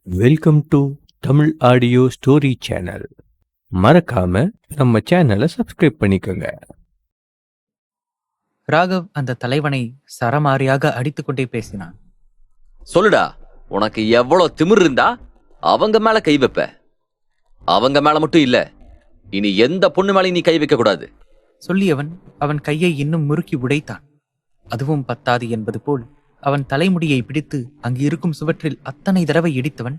Welcome to Tamil audio story channel. மறக்காம நம்ம சேனலை சப்ஸ்கிரைப் பண்ணிக்கோங்க. ராகவ் அந்த தலைவனை சரமாரியாக அடித்துக்கொண்டே பேசினான். சொல்லுடா, உனக்கு எவ்வளவு திமிர் இருந்தா அவங்க மேல கை வைப்ப? அவங்க மேல மட்டும் இல்ல, இனி எந்த பொண்ணு மேலையும் நீ கை வைக்க கூடாது. சொல்லியவன் அவன் கையை இன்னும் முறுக்கி உடைத்தான். அதுவும் பத்தாது என்பது போல் அவன் தலைமுடியை பிடித்து அங்கு இருக்கும் சுவற்றில் அத்தனை தடவை இடித்தவன்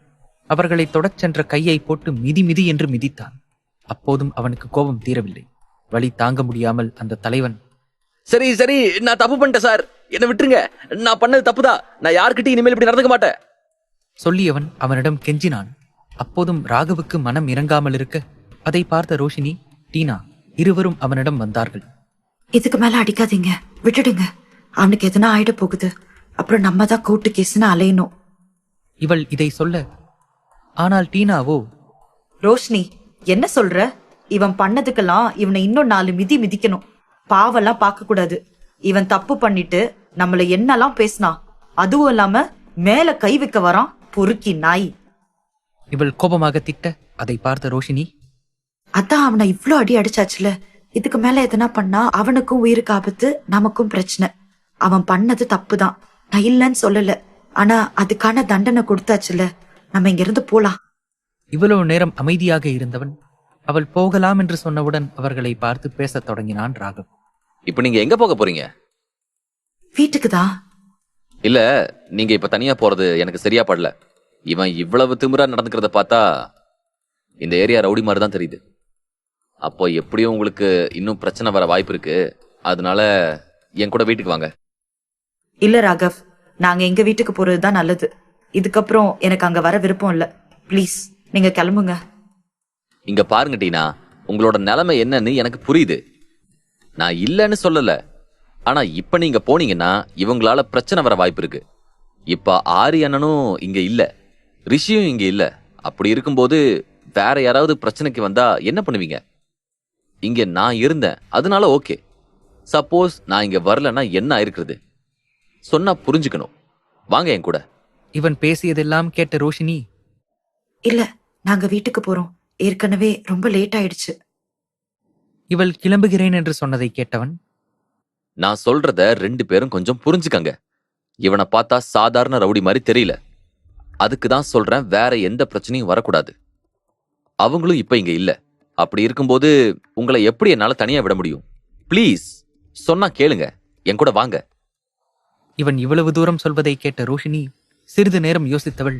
அவர்களை தொடச் சென்ற கையை போட்டு மிதி மிதி என்று மிதித்தான். அப்போதும் அவனுக்கு கோபம் தீரவில்லை. வலி தாங்க முடியாமல் அந்த தலைவன், சரி சரி, நான் தப்பு பண்ணிட்டேன் சார், என்ன விட்டுருங்க, நான் பண்ணது தப்புதான், நான் யார்கிட்டயும் இனிமேல் இப்படி நடந்துக்க மாட்டேன் சொல்லியவன் அவனிடம் கெஞ்சினான். அப்போதும் ராகவுக்கு மனம் இறங்காமல் இருக்க அதை பார்த்த ரோஷினி, டீனா இருவரும் அவனிடம் வந்தார்கள். இதுக்கு மேல அடிக்காதீங்க, விட்டுடுங்க. அவனுக்கு எதனா ஆயிட போகுது, அப்புறம் நம்ம தான் கோர்ட்டு கேஸ்னு அலையணும். இவள் இதை சொல்ல, ஆனால் டீனாவோ, ரோஷினி என்ன சொல்ற? இவன் பண்ணதுக்கெல்லாம் இவனை இன்னும் 4 மிதி மிதிக்கணும். பாவெல்லாம் பார்க்க கூடாது. இவன் தப்பு பண்ணிட்டு நம்மள என்னெல்லாம் பேசினா, அதுவும் இல்லாம மேல கை வைக்க வரான், பொறுக்கி நாய். இவள் கோபமாக திட்ட அதை பார்த்த ரோஷினி, அதான் அவனை இவ்ளோ அடி அடிச்சாச்சுல, இதுக்கு மேல எதனா பண்ணா அவனுக்கும் உயிருக்கு ஆபத்து, நமக்கும் பிரச்சனை. அவன் பண்ணது தப்புதான், நான் இல்லன்னு சொல்லல, ஆனா அதுக்கான தண்டனை கொடுத்தாச்சுல, நம்ம இங்க இருந்து போலாம். இவ்வளவு நேரம் அமைதியாக இருந்தவன் அவள் போகலாம் என்று சொன்னவுடன் அவர்களை பார்த்து பேசத் தொடங்கினான் ராகவ். இப்ப நீங்க எங்க போக போறீங்க? வீட்டுக்குதான். இல்ல, நீங்க இப்ப தனியா போறது எனக்கு சரியா படல. இவன் இவ்வளவு திமிரா நடந்துக்கிறத பார்த்தா இந்த ஏரியா ரவுடி மாதிரி தான் தெரியுது. அப்போ எப்படியும் உங்களுக்கு இன்னும் பிரச்சனை வர வாய்ப்பு இருக்கு. அதனால என் கூட வீட்டுக்கு வாங்க. இல்ல ராகவ், நாங்க எங்க வீட்டுக்கு போறதுதான் நல்லது. இதுக்கப்புறம் எனக்கு அங்க வர விருப்பம் இல்ல. ப்ளீஸ் நீங்க கிளம்புங்க. இங்க பாருங்க டீனா, உங்களோட நிலைமை என்னன்னு எனக்கு புரியுது. நான் இல்லன்னு சொல்லல, ஆனா இப்ப நீங்க போனீங்கன்னா இவங்களால பிரச்சனை வர வாய்ப்பு இருக்கு. இப்ப ஆரி அண்ணனும் இங்க இல்ல, ரிஷியும் இங்க இல்ல. அப்படி இருக்கும்போது வேற யாராவது பிரச்சனைக்கு வந்தா என்ன பண்ணுவீங்க? இங்க நான் இருந்தேன், அதனால ஓகே. சப்போஸ் நான் இங்க வரலன்னா என்ன ஆயிருக்கிறது? சொன்னா புரிஞ்சுக்கணும். வாங்க என் கூட. இவன் பேசியதெல்லாம் கேட்ட ரோஷினி, இல்ல, நாங்க வீட்டுக்கு போறோம், ஏற்கனவே ரொம்ப லேட் ஆயிடுச்சு. இவள் கிளம்புகிறேன் என்று சொன்னதை கேட்டவன், நான் சொல்றத 2 பேரும் கொஞ்சம் புரிஞ்சுக்கங்க. இவனை பார்த்தா சாதாரண ரவுடி மாதிரி தெரியல. அதுக்கு தான் சொல்றேன், வேற எந்த பிரச்சனையும் வரக்கூடாது. அவங்களும் இப்ப இங்க இல்ல. அப்படி இருக்கும்போது உங்களை எப்படி என்னால தனியா விட முடியும்? ப்ளீஸ் சொன்னா கேளுங்க, என் கூட வாங்க. இவன் இவ்வளவு தூரம் சொல்வதை கேட்ட ரோஷினி சிறிது நேரம் யோசித்தவள்,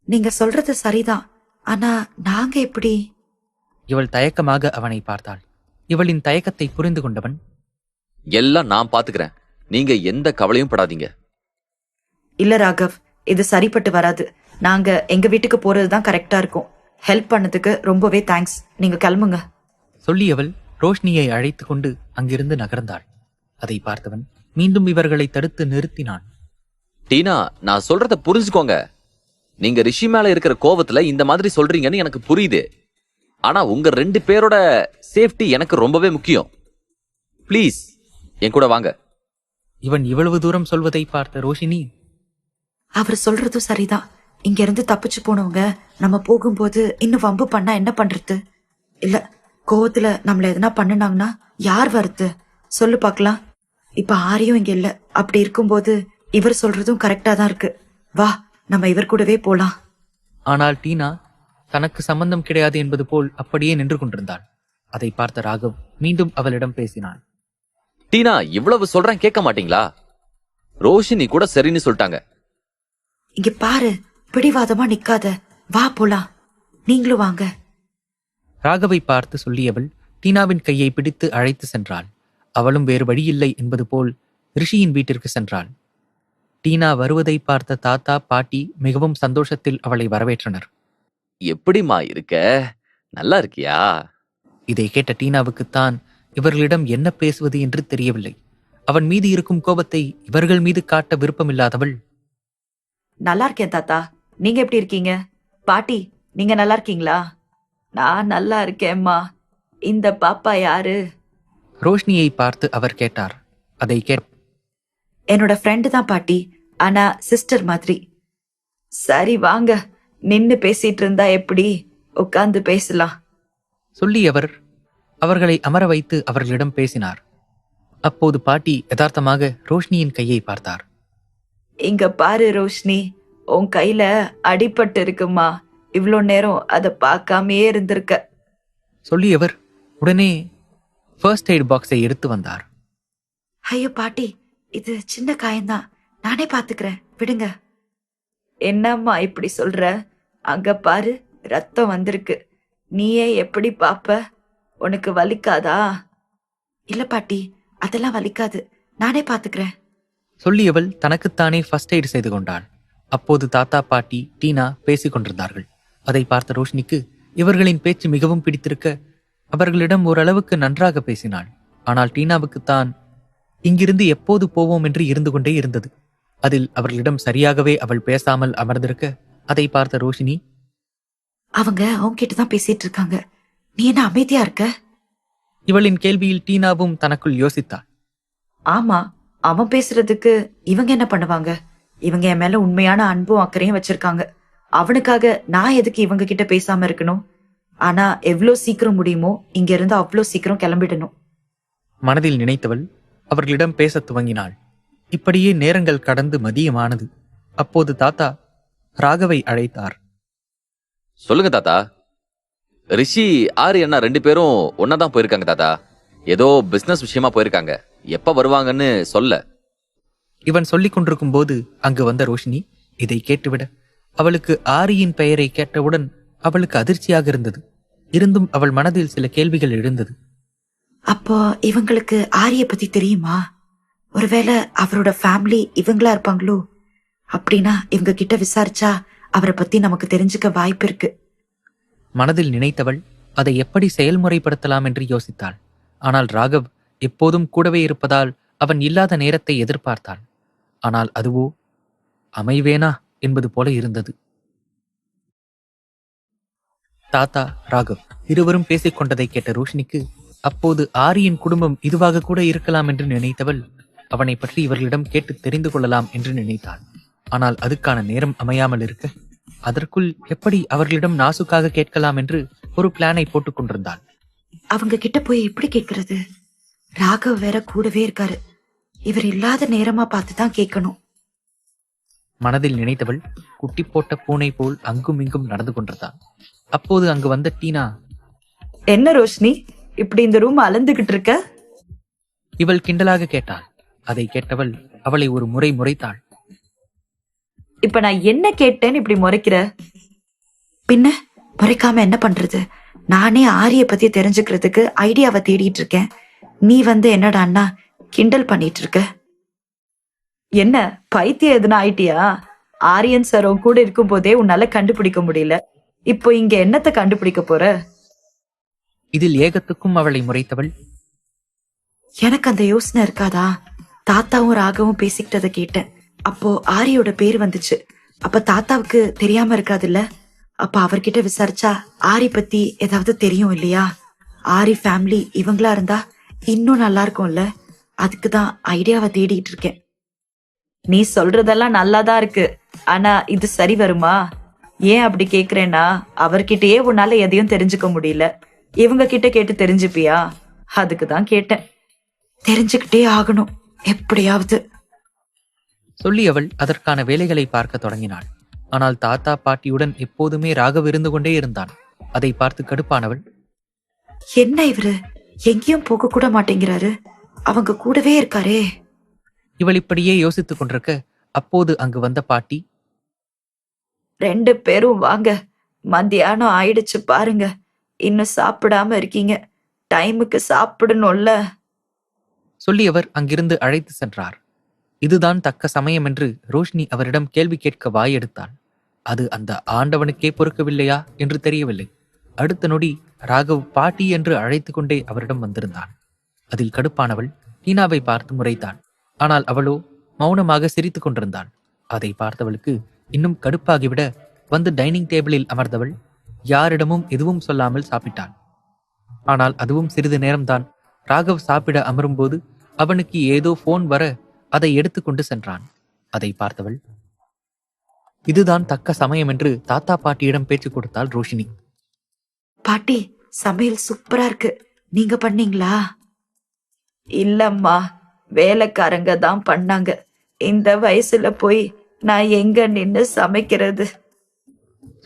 நீங்க சொல்றது சரிதான், ஆனா நாங்க எப்படி? இவள் தயக்கமாக அவனை பார்த்தாள். இவளின் தயக்கத்தை புரிந்து கொண்டவன், எல்லாம் நான் பாத்துக்கிறேன், நீங்க எந்த கவலையும் படாதீங்க. இல்ல ராகவ், இது சரிப்பட்டு வராது. நாங்க எங்க வீட்டுக்கு போறதுதான் கரெக்டா இருக்கும். ஹெல்ப் பண்ணதுக்கு ரொம்பவே தேங்க்ஸ். நீங்க கிளம்புங்க. சொல்லியவள் ரோஷினியை அழைத்து கொண்டு அங்கிருந்து நகர்ந்தாள். அதை பார்த்தவன் மீண்டும் இவர்களை தடுத்து நிறுத்தினான். டீனா, நான் சொல்றத புரிஞ்சுக்கோங்க. நீங்க ரிஷி மேல இருக்கிற கோவத்துல இந்த மாதிரி சொல்றீங்கன்னு எனக்கு புரியுது. ஆனா உங்க 2 பேரோட சேஃப்டி எனக்கு ரொம்பவே முக்கியம். ப்ளீஸ் என் கூட வாங்க. இவன் இவ்வளவு தூரம் சொல்வதை பார்த்த ரோஷினி, அவர் சொல்றதும் சரிதான். இங்க இருந்து தப்பிச்சு போனவங்க நம்ம போகும்போது இன்னும் வம்பு பண்ணா என்ன பண்றது? இல்ல, கோவத்துல நம்மள எதனா பண்ணுனாங்கன்னா யார் வருது சொல்லு பாக்கலாம். இப்ப ஆரியும் இங்க இல்ல. அப்படி இருக்கும்போது இவர் சொல்றதும் கரெக்டா தான் இருக்கு. வா, நம்ம இவர் கூடவே போலாம். ஆனால் டீனா தனக்கு சம்பந்தம் கிடையாது என்பது போல் அப்படியே நின்று கொண்டிருந்தாள். அதை பார்த்த ராகவ் மீண்டும் அவளிடம் பேசினான். டீனா, இவ்வளவு சொல்றேன் கேட்க மாட்டீங்களா? ரோஷினி கூட சரின்னு சொல்லிட்டாங்க. இங்க பாரு, பிடிவாதமா நிக்காத, வா போலாம். நீங்களும் வாங்க. ராகவை பார்த்து சொல்லியவள் டீனாவின் கையை பிடித்து அழைத்து சென்றாள். அவளும் வேறு வழியில்லை என்பது போல் ரிஷியின் வீட்டிற்கு சென்றாள். டீனா வருவதை பார்த்த தாத்தா பாட்டி மிகவும் சந்தோஷத்தில் அவளை வரவேற்றனர். எப்படிமா இருக்க? நல்லா இருக்கியா? இதை கேட்ட டீனாவுக்குத்தான் இவர்களிடம் என்ன பேசுவது என்று தெரியவில்லை. அவன் மீது இருக்கும் கோபத்தை இவர்கள் மீது காட்ட விருப்பமில்லாதவள், நல்லா இருக்கேன் தாத்தா, நீங்க எப்படி இருக்கீங்க? பாட்டி, நீங்க நல்லா இருக்கீங்களா? நான் நல்லா இருக்கேம்மா. இந்த பாப்பா யாரு? ரோஷினியை பார்த்து அவர் கேட்டார். அதை என்னோட ஃப்ரெண்டு தான் பாட்டி, ஆனா சிஸ்டர் மாதிரி. சரி வாங்க, நின்னு பேசிட்டு இருந்தா எப்படி? உட்கார்ந்து பேசலாம். சொல்லி அவர்களை அமர வைத்து அவர்களிடம் பேசினார். அப்போது பாட்டி யதார்த்தமாக ரோஷினியின் கையை பார்த்தார். இங்க பாரு ரோஷினி, உன் கையில அடிபட்டு இருக்குமா? இவ்ளோ நேரம் அதை பார்க்காமயே இருந்திருக்க. சொல்லி உடனே ஃபர்ஸ்ட் எய்ட் பாக்ஸை எடுத்து வந்தார். ஐயோ பாட்டி, இது சின்ன காயம்தான், நானே பாத்துக்கிறேன், விடுங்க. என்னம்மா இப்படி சொல்ற? அங்க பாரு, ரத்தம் வந்திருக்கு. நீயே எப்படி பாப்ப? உனக்கு வலிக்காதா? இல்ல பாட்டி, அதெல்லாம் வலிக்காது, நானே பாத்துக்கிறேன். சொல்லியவள் தனக்குத்தானே ஃபர்ஸ்ட் எய்ட் செய்து கொண்டாள். அப்போது தாத்தா, பாட்டி, டீனா பேசிக் கொண்டிருந்தார்கள். அதை பார்த்த ரோஷினிக்கு இவர்களின் பேச்சு மிகவும் பிடித்திருக்க அவர்களிடம் ஓரளவுக்கு நன்றாக பேசினாள். ஆனால் டீனாவுக்கு தான் இங்கிருந்து எப்போது போவோம் என்று இருந்து கொண்டே இருந்தது. அதில் அவர்களிடம் சரியாகவே அவள் பேசாமல் அமர்ந்திருக்க அதை பார்த்த ரோஷினி, அவங்க அவங்கிட்ட தான் பேசிட்டு இருக்காங்க, நீ என்ன அமைதியா இருக்க? இவளின் கேள்வியில் டீனாவும் தனக்குள் யோசித்தாள். ஆமா, அவன் பேசுறதுக்கு இவங்க என்ன பண்ணுவாங்க? இவங்க என் மேல உண்மையான அன்பும் அக்கறையும் வச்சிருக்காங்க. அவனுக்காக நான் எதுக்கு இவங்க கிட்ட பேசாம இருக்கணும்? ஆனா எவ்வளோ சீக்கிரம் முடியுமோ இங்க இருந்து அவ்வளோ சீக்கிரம் கிளம்பிடணும். மனதில் நினைத்தவள் அவர்களிடம் பேசத் துவங்கினாள். இப்படியே நேரங்கள் கடந்து மதியமானது. அப்போது தாத்தா ராகவை அழைத்தார். சொல்லுங்க தாத்தா. ரிஷி, ஆறு அண்ணா 2 பேரும் ஒன்னாதான் போயிருக்காங்க தாத்தா. ஏதோ பிசினஸ் விஷயமா போயிருக்காங்க. எப்ப வருவாங்கன்னு சொல்ல. இவன் சொல்லிக் கொண்டிருக்கும் போது அங்கு வந்த ரோஷினி இதை கேட்டுவிட அவளுக்கு ஆரியின் பெயரை கேட்டவுடன் அவளுக்கு அதிர்ச்சியாக இருந்தது. இருந்தும் அவள் மனதில் சில கேள்விகள் எழுந்தது. அப்போ இவங்களுக்கு ஆரிய பத்தி தெரியுமா? ஒருவேளை அவரோட ஃபேமிலி இவங்களா இருப்பாங்களோ? அப்படின்னா இவங்க கிட்ட விசாரிச்சா அவரை பத்தி நமக்கு தெரிஞ்சுக்க வாய்ப்பு இருக்கு. மனதில் நினைத்தவள் அதை எப்படி செயல்முறைப்படுத்தலாம் என்று யோசித்தாள். ஆனால் ராகவ் எப்போதும் கூடவே இருப்பதால் அவன் இல்லாத நேரத்தை எதிர்பார்த்தாள். ஆனால் அதுவோ அமைவேனா என்பது போல இருந்தது. தாத்தா, ராகவ் இருவரும் பேசிக் கொண்டதை கேட்ட ரோஷினிக்கு அப்போது ஆரியின் குடும்பம் இதுவாக கூட இருக்கலாம் என்று நினைத்தவள் அவனை பற்றி இவர்களிடம் கேட்டு தெரிந்து கொள்ளலாம் என்று நினைத்தாள். ஆனால் அதுக்கான நேரம் அமையாமல் இருக்க அதற்குள் எப்படி அவர்களிடம் நாசுக்காக கேட்கலாம் என்று ஒரு பிளானை போட்டுக் கொண்டிருந்தாள். அவங்க கிட்ட போய் எப்படி கேட்கறது? ராகவ் வேற கூடவே இருக்காரு, இவர் இல்லாத நேரமா பார்த்துதான் கேட்கணும். மனதில் நினைத்தவள் குட்டி போட்ட பூனை போல் அங்கும் இங்கும் நடந்து கொண்டிருந்தாள். அப்போது அங்கு வந்த டீனா, என்ன ரோஷினி, இப்படி இந்த ரூம் அலந்துகிட்டு இருக்க? இவள் கிண்டலாக கேட்டாள். அதை கேட்டவள் அவளை ஒரு முறை முறைத்தாள். இப்ப நான் என்ன கேட்டேன்னு இப்படி முறைக்கிற? பின்ன முறைக்காம என்ன பண்றது? நானே ஆரிய பத்தி தெரிஞ்சுக்கிறதுக்கு ஐடியாவை தேடிட்டு இருக்கேன். நீ என்னடா அண்ணா கிண்டல் பண்ணிட்டு இருக்க? என்ன பைத்தியம் எதுனா ஆயிட்டியா? ஆரியன் சாரும் கூட இருக்கும் போதே உன்னால கண்டுபிடிக்க முடியல, இப்போ இங்க என்னத்தை கண்டுபிடிக்க போற? இதில் ஏகத்துக்கும் அவளை முறைத்தவள், எனக்கு அந்த யோசனை இருக்காதா? தாத்தாவும் ராகவும் பேசிக்கிட்டதை கேட்டேன். அப்போ ஆரியோட பேர் வந்துச்சு. அப்ப தாத்தாவுக்கு தெரியாம இருக்காதுல்ல? அப்ப அவர்கிட்ட விசாரிச்சா ஆரி பத்தி ஏதாவது தெரியும் இல்லையா? ஆரி ஃபேமிலி இவங்களா இருந்தா இன்னும் நல்லா இருக்கும்ல? அதுக்குதான் ஐடியாவை தேடிட்டு இருக்கேன். நீ சொல்றதெல்லாம் நல்லாதான் இருக்கு, ஆனா இது சரி வருமா? ஏன் அப்படி கேக்குறேன்னா, அவர்கிட்டயே உன்னால எதையும் தெரிஞ்சுக்க முடியல, இவங்க கிட்ட கேட்டு தெரிஞ்சுப்பியா? அதுக்குதான் கேட்டேன். தெரிஞ்சுக்கிட்டே ஆகணும் எப்படியாவது சொல்லி அவள் அதற்கான வேலைகளை பார்க்க தொடங்கினாள். ஆனால் தாத்தா பாட்டியுடன் எப்போதுமே ராகவ் இருந்து கொண்டே இருந்தான். அதை பார்த்து கடுப்பானவள், என்ன இவரு எங்கேயும் போக கூட மாட்டேங்கிறாரு, அவங்க கூடவே இருக்காரே. இவள் இப்படியே யோசித்துக் கொண்டிருக்க அப்போது அங்கு வந்த பாட்டி, 2 பேரும் வாங்க, மத்தியானம் ஆயிடுச்சு பாருங்க, இன்னும் சாப்பிடாம இருக்கீங்க, டைமுக்கு சாப்பிடணும்ல. சொல்லி அவர் அங்கிருந்து அழைத்து சென்றார். இதுதான் தக்க சமயம் என்று ரோஷினி அவரிடம் கேள்வி கேட்க வாயெடுத்தாள். அது அந்த ஆண்டவனுக்கே பொறுக்கவில்லையா என்று தெரியவில்லை. அடுத்த நொடி ராகவ் பாட்டி என்று அழைத்து கொண்டே அவரிடம் வந்திருந்தான். அதில் கடுப்பானவள் டீனாவை பார்த்து முறைத்தாள். ஆனால் அவளோ மௌனமாக சிரித்துக் கொண்டிருந்தாள். அதை பார்த்தவளுக்கு இன்னும் கடுப்பாகிவிட வந்து டைனிங் டேபிளில் அமர்ந்தவள் யாரிடமும் எதுவும் சொல்லாமல் சாப்பிட்டாள். ஆனால் அதுவும் சிறிது நேரம்தான். ராகவ் சாப்பிட அமரும்போது அவனுக்கு ஏதோ போன் வர அதை எடுத்துக்கொண்டு சென்றான். அதை பார்த்தவள், இதுதான் தக்க சமயம் என்று தாத்தா பாட்டியிடம் பேச்சு கொடுத்தாள் ரோஷினி. பாட்டி, சமையல் சூப்பரா இருக்கு. நீங்க பண்ணீங்களா? இல்லம்மா, வேலைக்காரங்க தான் பண்ணாங்க. இந்த வயசுல போய் நான் எங்க நின்னு சமைக்கிறது?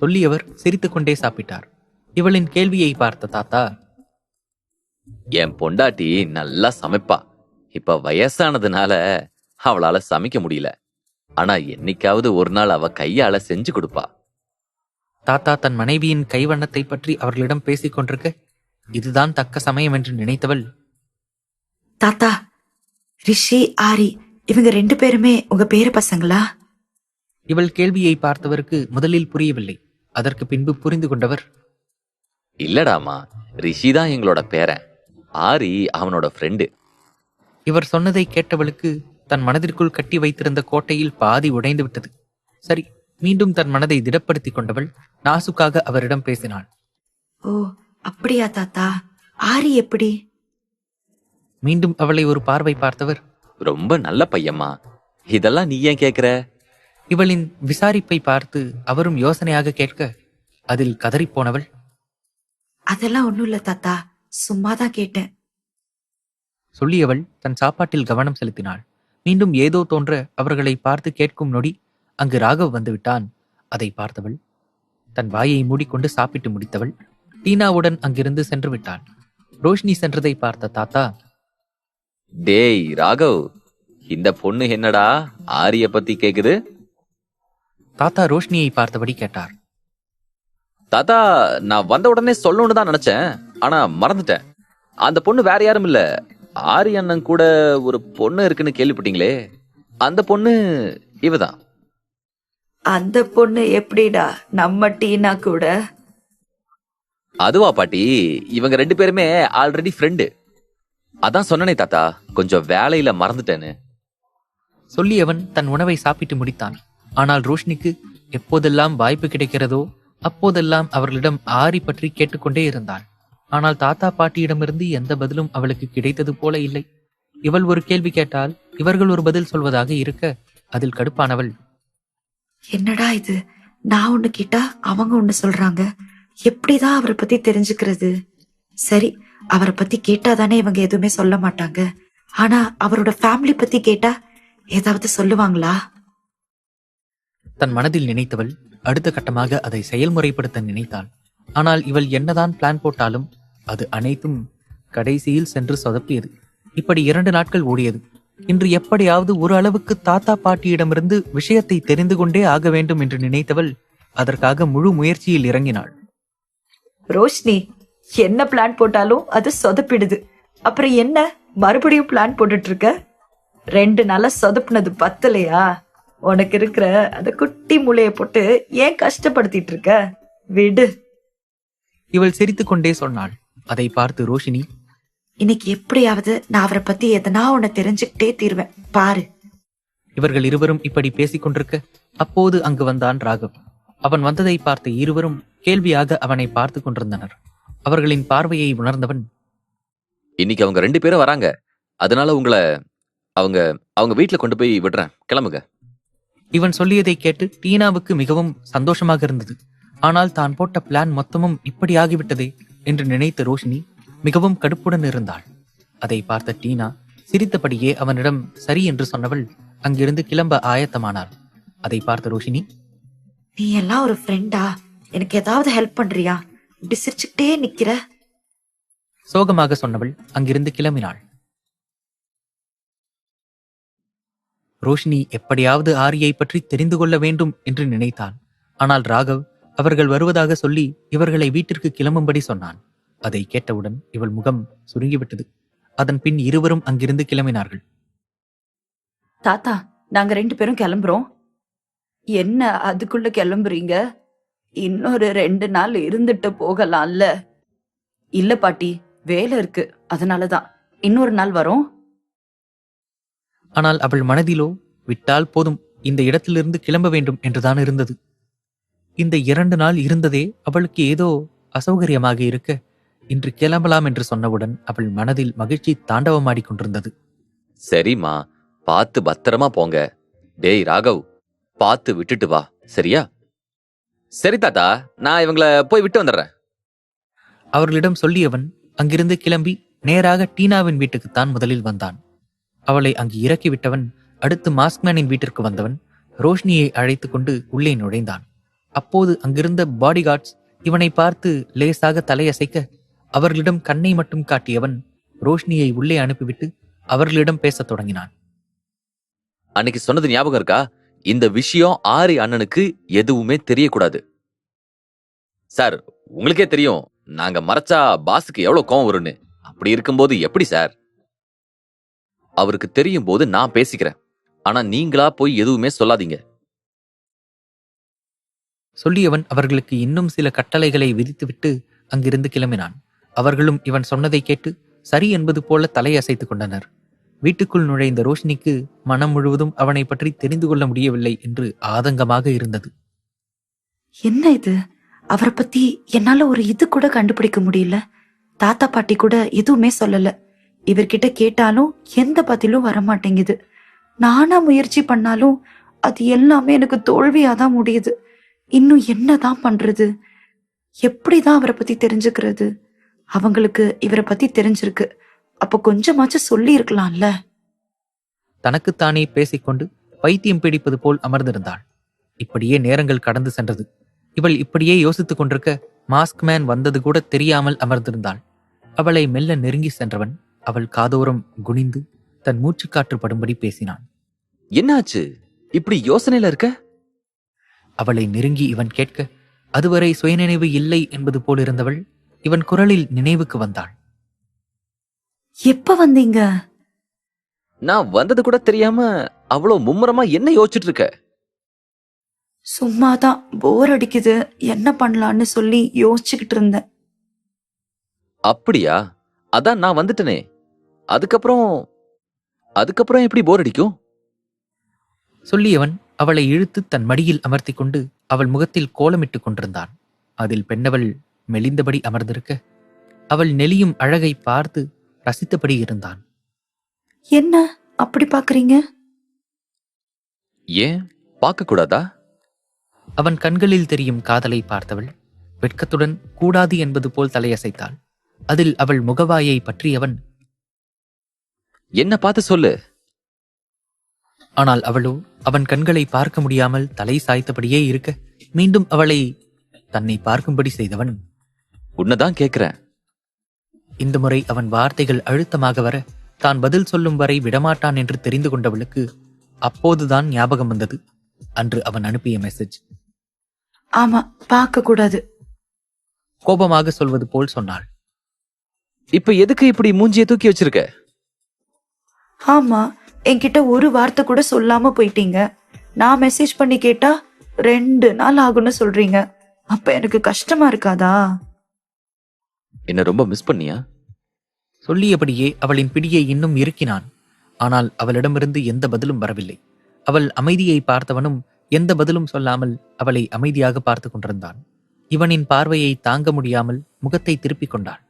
சொல்லியவர் சிரித்துக்கொண்டே சாப்பிட்டார். இவளின் கேள்வியை பார்த்த தாத்தா, என் பொண்டாட்டி நல்லா சமைப்பா. இப்ப வயசானதுனால அவளால சமைக்க முடியல. ஆனா என்னைக்காவது ஒரு நாள் அவ கையால செஞ்சு கொடுப்பா. தாத்தா தன் மனைவியின் கைவண்ணத்தை பற்றி அவர்களிடம் பேசிக் கொண்டிருக்க, இதுதான் தக்க சமயம் என்று நினைத்தவள், தாத்தா, ரிஷி, ஆரி இவங்க 2 பேருமே உங்க பேர பசங்களா? இவள் கேள்வியை பார்த்தவருக்கு முதலில் புரியவில்லை. அதற்கு பின்பு புரிந்து கொண்டவர், இல்லடாமா, ரிஷி தான் எங்களோட பேரன். ஆரி அவனோட ஃப்ரெண்டு. இவர் சொன்னதை கேட்டவளுக்கு தன் மனதிற்குள் கட்டி வைத்திருந்த கோட்டையில் பாதி உடைந்து விட்டது. சரி, மீண்டும் தன் மனதை திடப்படுத்திக் கொண்டவள் நாசுக்காக அவரிடம் பேசினாள். ஓ, அப்படியா தாத்தா? ஆரி எப்படி? மீண்டும் அவளை ஒரு பார்வை பார்த்தவர், ரொம்ப நல்ல பையம்மா. இதெல்லாம் நீ ஏன் கேக்குற? இவளின் விசாரிப்பை பார்த்து அவரும் யோசனையாக கேட்க, அதில் கதறிப்போனவள், அதெல்லாம் ஒண்ணும் இல்ல தாத்தா, சும்மாதான் கேட்டேன். சொல்லியவள் தன் சாப்பாட்டில் கவனம் செலுத்தினாள். மீண்டும் ஏதோ தோன்ற அவர்களை பார்த்து கேட்கும் நொடி அங்கு ராகவ் வந்துவிட்டான். அதை பார்த்தவள் தன் வாயை மூடிக்கொண்டு சாப்பிட்டு முடித்தவள் டீனாவுடன் அங்கிருந்து சென்று விட்டாள். ரோஷினி சென்றதை பார்த்த தாத்தா, டேய் ராகவ், இந்த பொண்ணு என்னடா ஆரிய பத்தி கேக்குது? தாத்தா ரோஷினியை பார்த்தபடி கேட்டார். தாத்தா, நான் வந்த உடனே சொல்லணும்னு தான் நினைச்சேன். ஆனா மறந்துட்டேன். அந்த பொண்ணு வேற யாரும் இல்ல, ஆரி அண்ணன் கூட ஒரு பொண்ணு இருக்குன்னு கேள்விப்பட்டீங்களே, அந்த பொண்ணு இவதான். அந்த பொண்ணு எப்படிடா நம்ம டீனா கூட? அதுவா பாட்டி, இவங்க 2 பேருமே ஆல்ரெடி ஃப்ரெண்டு. அதான் சொன்னனே தாத்தா, கொஞ்சம் வேலையில மறந்துட்டேன்னு. சொல்லியவன் தன் உணவை சாப்பிட்டு முடித்தான். ஆனால் ரோஷினிக்கு எப்போதெல்லாம் வாய்ப்பு கிடைக்கிறதோ அப்போதெல்லாம் அவர்களிடம் ஆரி பற்றி கேட்டுக்கொண்டே இருந்தாள். ஆனால் தாத்தா பாட்டியிடமிருந்து எந்த பதிலும் அவளுக்கு கிடைத்தது போல இல்லை. இவள் ஒரு கேள்வி கேட்டால் இவர்கள் ஒரு பதில் சொல்வதாக இருக்க, அதில் கடுப்பானவள், என்னடா இது? நான் ஒண்ணு கேட்டா அவங்க ஒண்ணு சொல்றாங்க. எப்படிதான் அவரை பத்தி தெரிஞ்சுக்கிறது? சரி, அவரை பத்தி கேட்டாதானே இவங்க எதுவுமே சொல்ல மாட்டாங்க. ஆனா அவரோட ஃபேமிலி பத்தி கேட்டா ஏதாவது சொல்லுவாங்களா? தன் மனதில் நினைத்தவள் அடுத்த கட்டமாக அதை செயல்முறைப்படுத்த நினைத்தாள். ஆனால் இவள் என்னதான் பிளான் போட்டாலும் அது அனைத்தும் கடைசியில் சென்று சொதப்பியது. இப்படி 2 நாட்கள் ஓடியது. இன்று எப்படியாவது ஒரு அளவுக்கு தாத்தா பாட்டியிடமிருந்து விஷயத்தை தெரிந்து கொண்டே ஆக வேண்டும் என்று நினைத்தவள் அதற்காக முழு முயற்சியில் இறங்கினாள். ரோஷினி, என்ன பிளான் போட்டாலும் அது சொதப்பிடுது. அப்புறம் என்ன மறுபடியும் பிளான் போட்டுட்டு இருக்க? 2 நாளா சொதப்புனது பத்தலையா? உனக்கு இருக்கிற அந்த குட்டி மூளைய போட்டு ஏன் கஷ்டப்படுத்திட்டு இருக்க? விடு. இவள் சிரித்துக் கொண்டே சொன்னாள். அதை பார்த்து ரோஷினி, இன்னைக்கு எப்படியாவது நான் அவரை பத்தி எதனா உன்னை தெரிஞ்சுக்கிட்டே தீர்வேன் பாரு. இவர்கள் இருவரும் இப்படி பேசிக் கொண்டிருக்க அப்போது அங்கு வந்தான் ராகவ். அவன் வந்ததை பார்த்த இருவரும் கேள்வியாக அவனை பார்த்து கொண்டிருந்தனர். அவர்களின் பார்வையை உணர்ந்தவன், இன்னைக்கு அவங்க 2 பேரும் வராங்க. அதனால உங்களை அவங்க வீட்டுல கொண்டு போய் விடுறேன், கிளம்புங்க. இவன் சொல்லியதை கேட்டு டீனாவுக்கு மிகவும் சந்தோஷமாக இருந்தது. ஆனால் தான் போட்ட பிளான் மொத்தமும் இப்படி ஆகிவிட்டதே என்று நினைத்த ரோஷினி மிகவும் கடுப்புடன் இருந்தாள். அதை பார்த்த டீனா சிரித்தபடியே அவனிடம் சரி என்று சொன்னவள் அங்கிருந்து கிளம்ப ஆயத்தமானாள். அதை பார்த்த ரோஷினி, நீ எல்லாம் ஒரு ஃப்ரெண்டா? எனக்கு ஏதாவது ஹெல்ப் பண்றியா? இப்படி சிரிச்சுக்கிட்டே நிக்கிற? சோகமாக சொன்னவள் அங்கிருந்து கிளம்பினாள். ரோஷினி எப்படியாவது ஆரியை பற்றி தெரிந்து கொள்ள வேண்டும் என்று நினைத்தான். ஆனால் ராகவ் அவர்கள் வருவதாக சொல்லி இவர்களை வீட்டிற்கு கிளம்பும்படி சொன்னான். அதை கேட்டவுடன் இவள் முகம் சுருங்கிவிட்டது. அதன் பின் இருவரும் அங்கிருந்து கிளம்பினார்கள். தாத்தா, நாங்க 2 பேரும் கிளம்புறோம். என்ன அதுக்குள்ள கிளம்புறீங்க? இன்னொரு 2 நாள் இருந்துட்டு போகலாம்ல? இல்ல பாட்டி, வேலை இருக்கு, அதனாலதான் இன்னொரு நாள் வரோம். ஆனால் அவள் மனதிலோ விட்டால் போதும், இந்த இடத்திலிருந்து கிளம்ப வேண்டும் என்றுதான் இருந்தது. இந்த 2 நாள் இருந்ததே அவளுக்கு ஏதோ அசௌகரியமாக இருக்க, இன்று கிளம்பலாம் என்று சொன்னவுடன் அவள் மனதில் மகிழ்ச்சி தாண்டவமாடிக் கொண்டிருந்தது. சரிம்மா, பார்த்து பத்திரமா போங்க. டேய் ராகவ், பார்த்து விட்டுட்டு வா. சரியா? சரி தாத்தா, நான் இவங்கள போய் விட்டு வந்துடுறேன். அவர்களிடம் சொல்லியவன் அங்கிருந்து கிளம்பி நேராக டீனாவின் வீட்டுக்குத்தான் முதலில் வந்தான். அவளை அங்கு இறக்கிவிட்டவன் அடுத்து மாஸ்க்மேனின் வீட்டிற்கு வந்தவன் ரோஷினியை அழைத்து கொண்டு உள்ளே நுழைந்தான். அப்போது அங்கிருந்த பாடிகார்ட்ஸ் இவனை பார்த்து லேசாக தலையசைக்க அவர்களிடம் கண்ணை மட்டும் காட்டியவன் ரோஷினியை உள்ளே அனுப்பிவிட்டு அவர்களிடம் பேசத் தொடங்கினான். அன்னைக்கு சொன்னது ஞாபகம் இருக்கா? இந்த விஷயம் ஆரி அண்ணனுக்கு எதுவுமே தெரியக்கூடாது. சார், உங்களுக்கே தெரியும் நாங்க மறைச்சா பாஸுக்கு எவ்வளவு கோவம் வரும்னு. அப்படி இருக்கும்போது எப்படி சார்? அவருக்கு தெரியும் போது நான் பேசிக்கிறேன். ஆனா நீங்களா போய் எதுவுமே சொல்லாதீங்க. சொல்லியவன் அவர்களுக்கு இன்னும் சில கட்டளைகளை விதித்துவிட்டு அங்கிருந்து கிளம்பினான். அவர்களும் இவன் சொன்னதை கேட்டு சரி என்பது போல தலையசைத்துக் கொண்டனர். வீட்டுக்குள் நுழைந்த ரோஷினிக்கு மனம் முழுவதும் அவனை பற்றி தெரிந்து கொள்ள முடியவில்லை என்று ஆதங்கமாக இருந்தது. என்ன இது? அவரை பத்தி என்னால ஒரு இது கூட கண்டுபிடிக்க முடியல. தாத்தா பாட்டி கூட எதுவுமே சொல்லல. இவர்கிட்ட கேட்டாலும் எந்த பதிலும் வரமாட்டேங்குது. நானா முயற்சி பண்ணாலும் அது எல்லாமே எனக்கு தோல்வியாதான் முடியுது. இன்னும் என்னதான் பண்றது? எப்படிதான் அவரை பத்தி தெரிஞ்சுக்கிறது? அவங்களுக்கு இவரை பத்தி தெரிஞ்சிருக்கு. அப்ப கொஞ்சமாச்சும் சொல்லி இருக்கலாம்ல. தனக்குத்தானே பேசிக்கொண்டு பைத்தியம் பிடிப்பது போல் அமர்ந்திருந்தாள். இப்படியே நேரங்கள் கடந்து சென்றது. இவள் இப்படியே யோசித்துக் கொண்டிருக்க மாஸ்க்மேன் வந்தது கூட தெரியாமல் அமர்ந்திருந்தாள். அவளை மெல்ல நெருங்கி சென்றவன் அவள் காதோரம் குனிந்து தன் மூச்சுக்காற்று படும்படி பேசினான். என்னாச்சு? இப்படி யோசனையில இருக்க? அவளை நெருங்கி இவன் கேட்க அதுவரை சுயநினைவு இல்லை என்பது போல் இருந்தவள் இவன் குரலில் நினைவுக்கு வந்தாள். எப்ப வந்தீங்க? நான் வந்தது கூட தெரியாம அவ்வளவு மும்முரமா என்ன யோசிச்சுட்டு இருக்க? சும்மாதான் போர் அடிக்குது, என்ன பண்ணலான்னு சொல்லி யோசிச்சுக்கிட்டு இருந்தேன். அப்படியா? அதான் நான் வந்துட்டனே. அதுக்கப்புறம் எப்படி போர் அடிக்கும்? சொல்லியவன் அவளை இழுத்து தன் மடியில் அமர்த்தி கொண்டு அவள் முகத்தில் கோலமிட்டுக் கொண்டிருந்தான். அதில் பெண்ணவள் மெலிந்தபடி அமர்ந்திருக்க அவள் நெளியும் அழகை பார்த்து ரசித்தபடி இருந்தான். என்ன அப்படி பாக்குறீங்க? ஏன் பார்க்க கூடாதா? அவன் கண்களில் தெரியும் காதலை பார்த்தவள் வெட்கத்துடன் கூடாது என்பது போல் தலையசைத்தாள். அதில் அவள் முகவாயை பற்றியவன் என்ன பார்த்து சொல்லு. ஆனால் அவளோ அவன் கண்களை பார்க்க முடியாமல் தலை சாய்த்தபடியே இருக்க மீண்டும் அவளை தன்னை பார்க்கும்படி செய்தவன் உன்னதான் கேக்குறேன். இந்த முறை அவன் வார்த்தைகள் அழுத்தமாக வர தான் பதில் சொல்லும் வரை விடமாட்டான் என்று தெரிந்து கொண்டவளுக்கு அப்போதுதான் ஞாபகம் வந்தது அன்று அவன் அனுப்பிய மெசேஜ். ஆமா, பார்க்க கூடாது. கோபமாக சொல்வது போல் சொன்னாள். இப்ப எதுக்கு இப்படி மூஞ்சியை தூக்கி வச்சிருக்க? ஆமா, என்கிட்ட ஒரு வார்த்தை கூட சொல்லாம போயிட்டீங்க. நான் மெசேஜ் பண்ணி கேட்டா 2 நாள் ஆகும்னு சொல்றீங்க. அப்ப எனக்கு கஷ்டமா இருக்காதா? என்ன ரொம்ப மிஸ் பண்ணியா? சொல்லியபடியே அவளின் பிடியை இன்னும் இறுக்கினான். ஆனால் அவளிடமிருந்து எந்த பதிலும் வரவில்லை. அவள் அமைதியை பார்த்தவனும் எந்த பதிலும் சொல்லாமல் அவளை அமைதியாக பார்த்து கொண்டிருந்தான். இவனின் பார்வையை தாங்க முடியாமல் முகத்தை திருப்பிக் கொண்டாள்.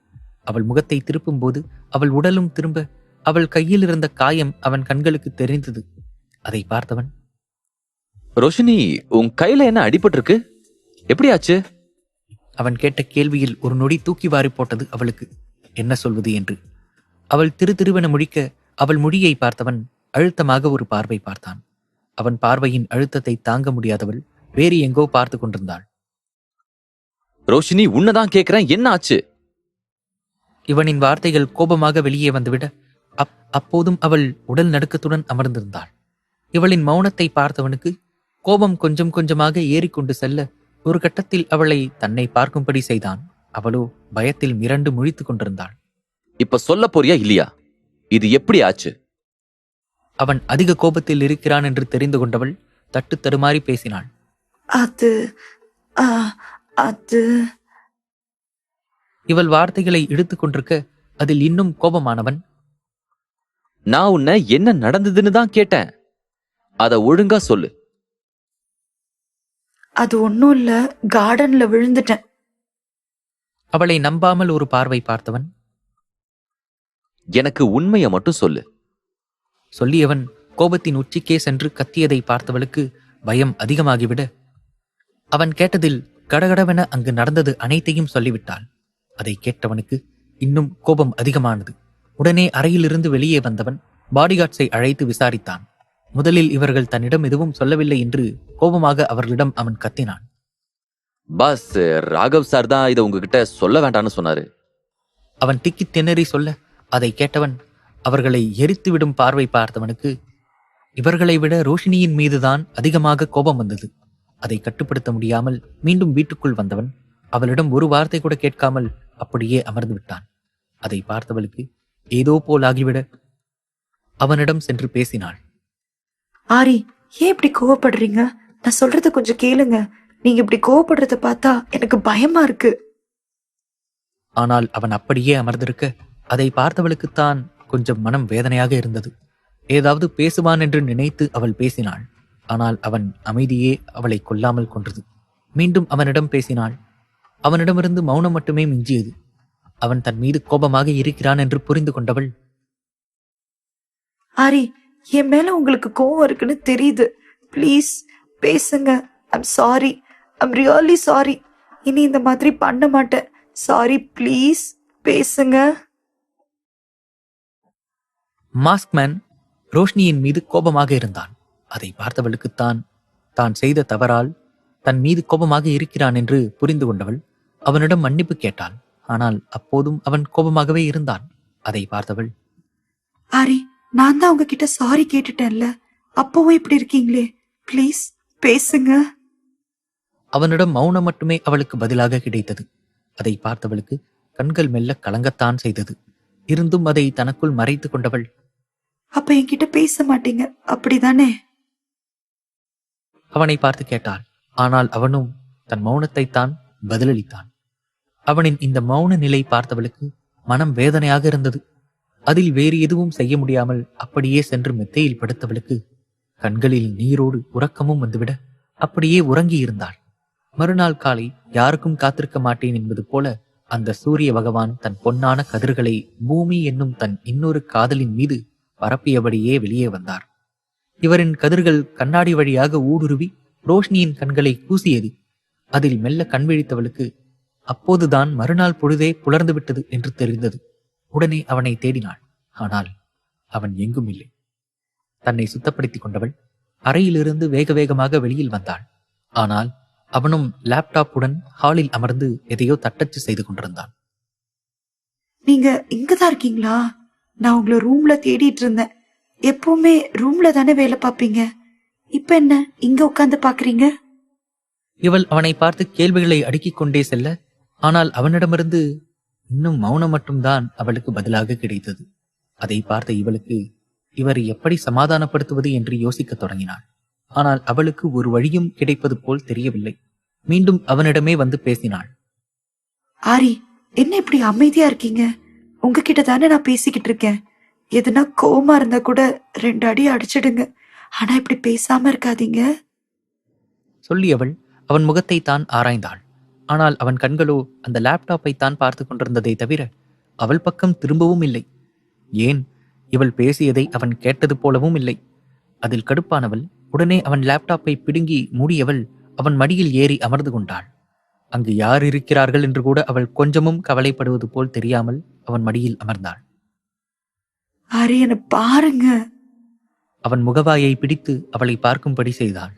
அவள் முகத்தை திருப்பும் போது அவள் உடலும் திரும்ப அவள் கையில் இருந்த காயம் அவன் கண்களுக்கு தெரிந்தது. அதை பார்த்தவன், ரோஷினி, உன் கையில என்ன அடிபட்டிருக்கு? எப்படி ஆச்சு? அவன் கேட்ட கேள்வியில் ஒரு நொடி தூக்கி வாரி போட்டது அவளுக்கு. என்ன சொல்வது என்று அவள் திருவென முழிக்க அவள் மொழியை பார்த்தவன் அழுத்தமாக ஒரு பார்வை பார்த்தான். அவன் பார்வையின் அழுத்தத்தை தாங்க முடியாதவள் வேறு எங்கோ பார்த்து கொண்டிருந்தாள். ரோஷினி, உன்னதான் கேக்குறேன், என்ன ஆச்சு? இவனின் வார்த்தைகள் கோபமாக வெளியே வந்துவிட அப்போதும் அவள் உடல் நடுக்கத்துடன் அமர்ந்திருந்தாள். இவளின் மௌனத்தை பார்த்தவனுக்கு கோபம் கொஞ்சம் கொஞ்சமாக ஏறிக்கொண்டு செல்ல ஒரு கட்டத்தில் அவளை தன்னை பார்க்கும்படி செய்தான். அவளோ பயத்தில் மிரண்டு முழித்துக் கொண்டிருந்தாள். இப்ப சொல்ல போறியா இல்லையா? இது எப்படி ஆச்சு? அவன் அதிக கோபத்தில் இருக்கிறான் என்று தெரிந்து கொண்டவள் தட்டு தடுமாறி பேசினாள். அது அது இவள் வார்த்தைகளை இழுத்துக் கொண்டிருக்க அதில் இன்னும் கோபமானவன், நான் உன்னை என்ன நடந்ததுன்னு தான் கேட்டேன். அத ஒழுங்கா சொல்லு. அது ஒன்னும் இல்ல, கார்டன்ல விழுந்துட்டேன். அவளை நம்பாமல் ஒரு பார்வை பார்த்தவன், எனக்கு உண்மையை மட்டும் சொல்லு. சொல்லியவன் கோபத்தின் உச்சிக்கே சென்று கத்தியதை பார்த்தவளுக்கு பயம் அதிகமாகிவிட அவன் கேட்டதில் கடகடவென அங்கு நடந்தது அனைத்தையும் சொல்லிவிட்டாள். அதை கேட்டவனுக்கு இன்னும் கோபம் அதிகமானது. உடனே அறையிலிருந்து வெளியே வந்தவன் பாடிகார்ட்ஸை அழைத்து விசாரித்தான். முதலில் இவர்கள் தன்னிடம் எதுவும் சொல்லவில்லை என்று கோபமாக அவர்களிடம் அவன் கத்தினான். பாஸ், ராகவ் சார் தான் இதை உங்ககிட்ட சொல்ல வேண்டாம்னு சொன்னாரு. அவன் திக்கி திணறி சொல்ல அதை கேட்டவன் அவர்களை எரித்துவிடும் பார்வை பார்த்தவனுக்கு இவர்களை விட ரோஷினியின் மீதுதான் அதிகமாக கோபம் வந்தது. அதை கட்டுப்படுத்த முடியாமல் மீண்டும் வீட்டுக்குள் வந்தவன் அவளிடம் ஒரு வார்த்தை கூட கேட்காமல் அப்படியே அமர்ந்து விட்டான். அதை பார்த்தவளுக்கு ஏதோ போல் ஆகிவிட அவனிடம் சென்று பேசினாள். ஆரி, ஏன் இப்படி கோவப்படுறீங்க? நான் சொல்றத கொஞ்சம் கேளுங்க. நீங்க இப்படி கோவப்படுறத பார்த்தா எனக்கு பயமா இருக்கு. ஆனால் அவன் அப்படியே அமர்ந்திருக்க அதை பார்த்தவளுக்குத்தான் கொஞ்சம் மனம் வேதனையாக இருந்தது. ஏதாவது பேசுவான் என்று நினைத்து அவள் பேசினாள். ஆனால் அவன் அமைதியே அவளை கொல்லாமல் கொன்றது. மீண்டும் அவனிடம் பேசினாள். அவனிடமிருந்து மௌனம் மட்டுமே மிஞ்சியது. அவன் தன் மீது கோபமாக இருக்கிறான் என்று புரிந்து கொண்டவள், ஆரி, என் மேல உங்களுக்கு கோவம் இருக்குன்னு தெரியுது. ப்ளீஸ் பேசுங்க. I'm sorry. I'm really sorry. இனி இந்த மாதிரி பண்ண மாட்டேன். சாரி, ப்ளீஸ் பேசுங்க. மாஸ்க்மேன் ரோஷினியின் மீது கோபமாக இருந்தான். அதை பார்த்தவளுக்குத்தான் தான் செய்த தவறால் தன் மீது கோபமாக இருக்கிறான் என்று புரிந்து கொண்டவள் அவனிடம் மன்னிப்பு கேட்டாள். ஆனால் அப்போதும் அவன் கோபமாகவே இருந்தான். அதை பார்த்தவள், ஆரி, நான் தான் உங்ககிட்ட சாரி கேட்டுட்டேன்ல, அப்பவும் இப்படி இருக்கீங்களே, ப்ளீஸ் பேசுங்க. அவனிடம் மௌனம் மட்டுமே அவளுக்கு பதிலாக கிடைத்தது. அதை பார்த்தவளுக்கு கண்கள் மெல்ல கலங்கத்தான் செய்தது. இருந்தும் அதை தனக்குள் மறைத்து கொண்டவள், அப்ப என்கிட்ட பேச மாட்டீங்க அப்படிதானே? அவனை பார்த்து கேட்டாள். ஆனால் அவனும் தன் மௌனத்தை தான் பதிலளித்தான். அவனின் இந்த மௌன நிலை பார்த்தவளுக்கு மனம் வேதனையாக இருந்தது. அதில் வேறு எதுவும் செய்ய முடியாமல் அப்படியே சென்று மெத்தையில் படுத்தவளுக்கு கண்களில் நீரோடு உறக்கமும் வந்துவிட அப்படியே உறங்கி இருந்தாள். மறுநாள் காலை யாருக்கும் காத்திருக்க மாட்டேன் என்பது போல அந்த சூரிய பகவான் தன் பொன்னான கதிர்களை பூமி என்னும் தன் இன்னொரு காதலின் மீது பரப்பியபடியே வெளியே வந்தார். இவரின் கதிர்கள் கண்ணாடி வழியாக ஊடுருவி ரோஷினியின் கண்களை கூசியது. அதில் மெல்ல கண் விழித்தவளுக்கு அப்போதுதான் மறுநாள் பொழுதே புலர்ந்து விட்டது என்று தெரிந்தது. உடனே அவனை தேடினாள். ஆனால் அவன் எங்கும் இல்லை. தன்னை சுத்தப்படுத்திக் கொண்டவள் அறையிலிருந்து வேக வேகமாக வெளியில் வந்தாள். ஆனால் அவனும் லேப்டாப்புடன் ஹாலில் அமர்ந்து எதையோ தட்டச்சு செய்து கொண்டிருந்தான். நீங்க இங்கதான் இருக்கீங்களா? நான் உங்களை ரூம்ல தேடிட்டு இருந்தேன். எப்பவுமே ரூம்ல தானே வேலை பார்ப்பீங்க, இப்ப என்ன இங்க உட்கார்ந்து பாக்குறீங்க? இவள் அவனை பார்த்து கேள்விகளை அடுக்கிக் கொண்டே செல்ல, ஆனால் அவனிடமிருந்து இன்னும் மௌனம் மட்டும்தான் அவளுக்கு பதிலாக கிடைத்தது. அதை பார்த்த இவளுக்கு இவர் எப்படி சமாதானப்படுத்துவது என்று யோசிக்க தொடங்கினாள். ஆனால் அவளுக்கு ஒரு வழியும் கிடைப்பது போல் தெரியவில்லை. மீண்டும் அவனிடமே வந்து பேசினாள். ஆரி, என்ன இப்படி அமைதியா இருக்கீங்க? உங்ககிட்ட தானே நான் பேசிக்கிட்டு இருக்கேன். எதுனா கோவமா இருந்தா கூட 2 அடி அடிச்சிடுங்க. ஆனா இப்படி பேசாம இருக்காதீங்க. சொல்லி அவன் முகத்தை தான் ஆராய்ந்தாள். ஆனால் அவன் கண்களோ அந்த லேப்டாப்பை தான் பார்த்து கொண்டிருந்ததை தவிர அவள் பக்கம் திரும்பவும் இல்லை. ஏன், இவள் பேசியதை அவன் கேட்டது போலவும் இல்லை. அதில் கடுப்பானவள் உடனே அவன் லேப்டாப்பை பிடுங்கி மூடியவள் அவன் மடியில் ஏறி அமர்ந்து கொண்டாள். அங்கு யார் இருக்கிறார்கள் என்று கூட அவள் கொஞ்சமும் கவலைப்படுவது போல் தெரியாமல் அவன் மடியில் அமர்ந்தாள். ஆரி, என்ன பாருங்க. அவன் முகவாயை பிடித்து அவளை பார்க்கும்படி செய்தாள்.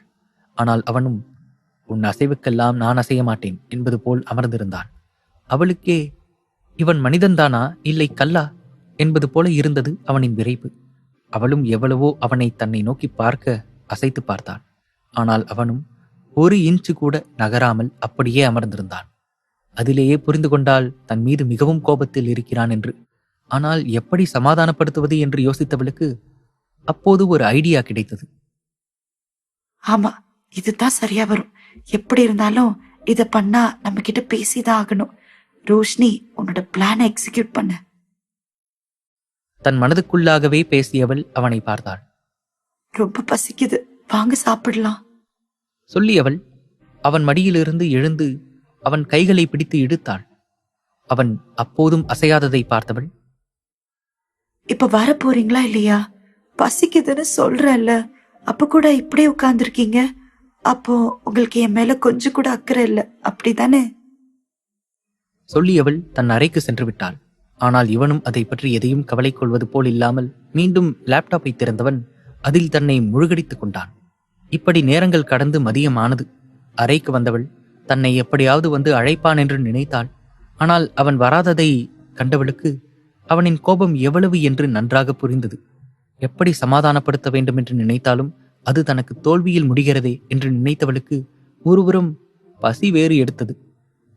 ஆனால் அவனும் உன் அசைவுக்கெல்லாம் நான் அசைய மாட்டேன் என்பது போல் அமர்ந்திருந்தான். அவளுக்கே இவன் மனிதன்தானா இல்லை கல்லா என்பது போல இருந்தது அவனின் விரைப்பு. அவளும் எவ்வளவோ அவனை தன்னை நோக்கி பார்க்க அசைத்து பார்த்தாள். ஆனால் அவனும் 1 இன்ச்சு கூட நகராமல் அப்படியே அமர்ந்திருந்தான். அதிலேயே புரிந்து கொண்டால் தன் மீது மிகவும் கோபத்தில் இருக்கிறான் என்று. ஆனால் எப்படி சமாதானப்படுத்துவது என்று யோசித்தவளுக்கு அப்போது ஒரு ஐடியா கிடைத்தது. ஆமா, இதுதான் சரியா வரும். எப்படி இருந்தாலும் இத பண்ணா நம்ம கிட்ட பேசிதான் ஆகணும். ரோஷினி, உன்னோட பிளானை எக்ஸிக்யூட் பண்ண. தன் மனதுக்குள்ளாகவே பேசியவள் அவனை பார்த்தாள். ரொம்ப பசிக்குது, வாங்க சாப்பிடலாம். சொல்லியவள் அவன் மடியிலிருந்து எழுந்து அவன் கைகளை பிடித்து இழுத்தாள். அவன் அப்போதும் அசையாததை பார்த்தவள், இப்ப வர போறீங்களா இல்லையா? பசிக்குதுன்னு சொல்றல்ல, அப்ப கூட இப்படியே உட்கார்ந்துருக்கீங்க. அப்போ உங்களுக்கு என் மேல கொஞ்சம் கூட அக்கறை இல்ல, அப்படிதானே? சொல்லியவள் தன் அறைக்கு சென்று விட்டாள். ஆனால் இவனும் அதை பற்றி எதையும் கவலை கொள்வது போல் இல்லாமல் மீண்டும் லேப்டாப்பை திறந்தவன் அதில் தன்னை முழுகடித்துக் கொண்டான். இப்படி நேரங்கள் கடந்து மதியம் ஆனது. அறைக்கு வந்தவள் தன்னை எப்படியாவது வந்து அழைப்பான் என்று நினைத்தாள். ஆனால் அவன் வராததை கண்டவளுக்கு அவனின் கோபம் எவ்வளவு என்று நன்றாக புரிந்தது. எப்படி சமாதானப்படுத்த வேண்டும் என்று நினைத்தாலும் அது தனக்கு தோல்வியில் முடிகிறதே என்று நினைத்தவளுக்கு ஒருபுறம் பசி வேறு எடுத்தது.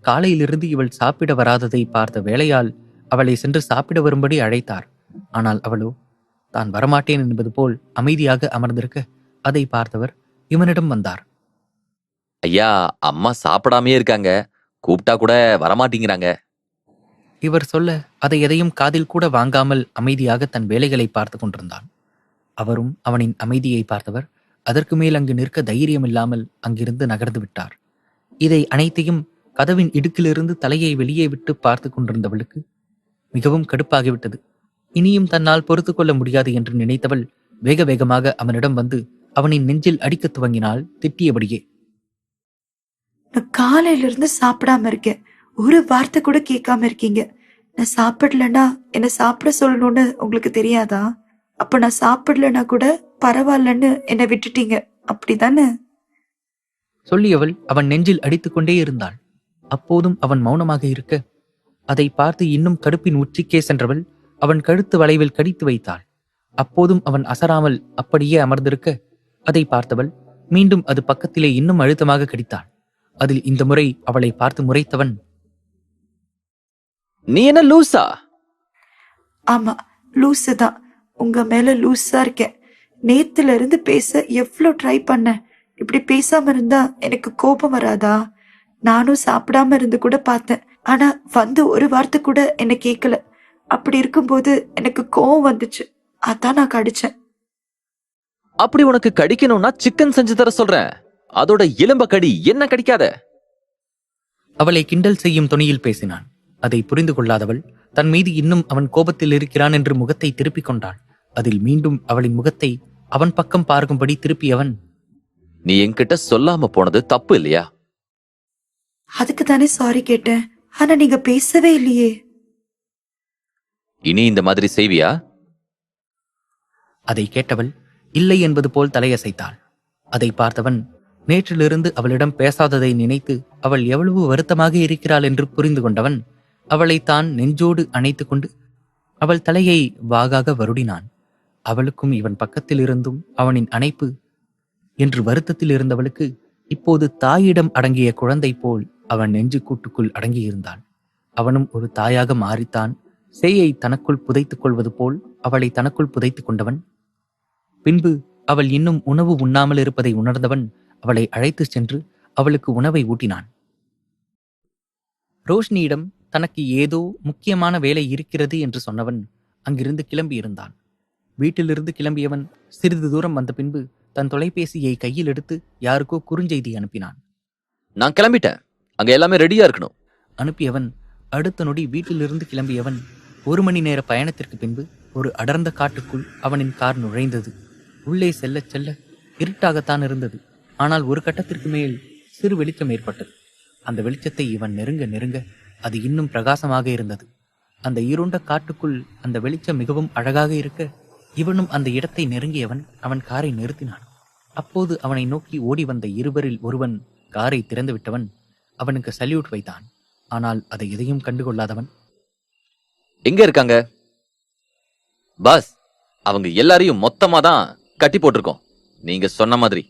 காலையிலிருந்து இவள் சாப்பிட வராததை பார்த்த வேளையால் அவளை சென்று சாப்பிட வரும்படி அழைத்தார். ஆனால் அவளோ தான் வரமாட்டேன் என்பது போல் அமைதியாக அமர்ந்திருக்க அதை பார்த்தவர் இவனிடம் வந்தார். ஐயா, அம்மா சாப்பிடாமே இருக்காங்க, கூப்பிட்டா கூட வரமாட்டேங்கிறாங்க. இவர் சொல்ல அதை எதையும் காதில் கூட வாங்காமல் அமைதியாக தன் வேலைகளை பார்த்து கொண்டிருந்தான். அவரும் அவனின் அமைதியை பார்த்தவர் அதற்கு மேல் அங்கு நிற்க தைரியமில்லாமல் அங்கிருந்து நகர்ந்து விட்டார். இதை அனைத்தையும் கதவின் இடுக்கிலிருந்து தலையை வெளியே விட்டு பார்த்து கொண்டிருந்தவளுக்கு மிகவும் கடுப்பாகிவிட்டது. இனியும் தன்னால் பொறுத்து கொள்ள முடியாது என்று நினைத்தவள் வேக வேகமாக அவனிடம் வந்து அவனின் நெஞ்சில் அடிக்கத் துவங்கினாள், திட்டியபடியே. நான் காலையில இருந்து சாப்பிடாம இருக்கேன், ஒரு வார்த்தை கூட கேட்காம இருக்கீங்க. நான் சாப்பிடலன்னா என்ன சாப்பிட சொல்லணும்னு உங்களுக்கு தெரியாதா? அப்ப நான் சாப்பிடலன்னா கூட பரவாயில்லன்னு என்னை விட்டுட்டீங்க, அப்படிதானே? சொல்லியவள் அவன் நெஞ்சில் அடித்துக்கொண்டே இருந்தாள். அப்போதும் அவன் மௌனமாக இருக்க அதை பார்த்து இன்னும் கடுப்பின் உச்சிக்கே சென்றவள் அவன் கழுத்து வளைவில் கடித்து வைத்தாள். அப்போதும் அவன் அசராமல் அப்படியே அமர்ந்திருக்க அதை பார்த்தவள் மீண்டும் அது பக்கத்திலே இன்னும் அழுத்தமாக கடித்தாள். அதில் இந்த முறை அவளை பார்த்து முறைத்தவன், நீ என்ன லூசா? ஆமா, லூசு தான். உங்க மேல லூஸா இருக்கேன். நேத்துல இருந்து பேச எவ்வளோ ட்ரை பண்ணேன். இப்படி பேசாம இருந்தா எனக்கு கோபம் வராதா? நானும் சாப்பிடாம இருந்து கூட பார்த்தேன். ஆனா வந்து ஒரு வார்த்தை கூட என்ன கேட்கல. அப்படி இருக்கும்போது எனக்கு கோவம் வந்துச்சு, அதான் நான் கடிச்சேன். அப்படி உனக்கு கடிக்கணும்னா சிக்கன் செஞ்சு தர சொல்றேன், அதோட எலும்ப கடி, என்ன கடிக்காத. அவளை கிண்டல் செய்யும் தொனியில் பேசினான். அதை புரிந்து கொள்ளாதவள் தன் மீது இன்னும் அவன் கோபத்தில் இருக்கிறான் என்று முகத்தை திருப்பிக் கொண்டாள். அதில் மீண்டும் அவளின் முகத்தை அவன் பக்கம் பார்க்கும்படி திருப்பியவன், நீ என்கிட்ட சொல்லாம போனது தப்பு இல்லையா? அதுக்கு தானே சாரி கேட்டேன், ஆனா நீங்க பேசவே இல்லையே. இனி இந்த மாதிரி செய்வியா? அதை கேட்டவள் இல்லை என்பது போல் தலையசைத்தாள். அதை பார்த்தவன் நேற்றிலிருந்து அவளிடம் பேசாததை நினைத்து அவள் எவ்வளவு வருத்தமாக இருக்கிறாள் என்று புரிந்து கொண்டவன் அவளை தான் நெஞ்சோடு அணைத்து கொண்டு அவள் தலையை வாகாக வருடினான். அவளுக்கும் இவன் பக்கத்தில் இருந்தும் அவனின் அணைப்பு என்று வருத்தத்தில் இருந்தவளுக்கு இப்போது தாயிடம் அடங்கிய குழந்தை போல் அவன் நெஞ்சு கூட்டுக்குள் அடங்கியிருந்தாள். அவனும் ஒரு தாயாக மாறித்தான் சேயை தனக்குள் புதைத்துக் கொள்வது போல் அவளை தனக்குள் புதைத்துக் கொண்டவன். பின்பு அவள் இன்னும் உணவு உண்ணாமல் இருப்பதை உணர்ந்தவன் அவளை அழைத்து சென்று அவளுக்கு உணவை ஊட்டினான். ரோஷினியிடம் தனக்கு ஏதோ முக்கியமான வேலை இருக்கிறது என்று சொன்னவன் அங்கிருந்து கிளம்பியிருந்தான். வீட்டிலிருந்து கிளம்பியவன் சிறிது தூரம் வந்த பின்பு தன் தொலைபேசியை கையில் எடுத்து யாருக்கோ குறுஞ்செய்தி அனுப்பினான். நான் கிளம்பிட்டேன், அங்க எல்லாமே ரெடியா இருக்கணும். அனுப்பியவன் அடுத்த நொடி வீட்டிலிருந்து கிளம்பியவன் 1 மணி நேர பயணத்திற்கு பின்பு ஒரு அடர்ந்த காட்டுக்குள் அவனின் கார் நுழைந்தது. உள்ளே செல்ல செல்ல இருட்டாகத்தான் இருந்தது. ஆனால் ஒரு கட்டத்திற்கு மேல் சிறு வெளிச்சம் ஏற்பட்டது. அந்த வெளிச்சத்தை இவன் நெருங்க நெருங்க அது இன்னும் பிரகாசமாக இருந்தது. அந்த இருண்ட காட்டுக்குள் அந்த வெளிச்சம் மிகவும் அழகாக இருக்க இவனும் அந்த இடத்தை நெருங்கியவன் அவன் காரை நிறுத்தினான். அப்போது அவனை நோக்கி ஓடி வந்த இருவரில் ஒருவன் காரை திறந்து விட்டவன் அவனுக்கு சல்யூட் வைத்தான். ஆனால் அதை எதையும் கண்டுகொள்ளாதவன், எங்க இருக்காங்க? பாஸ், அவங்க எல்லாரையும் மொத்தமா தான் கட்டி போட்டிருக்கோம், நீங்க சொன்ன மாதிரி.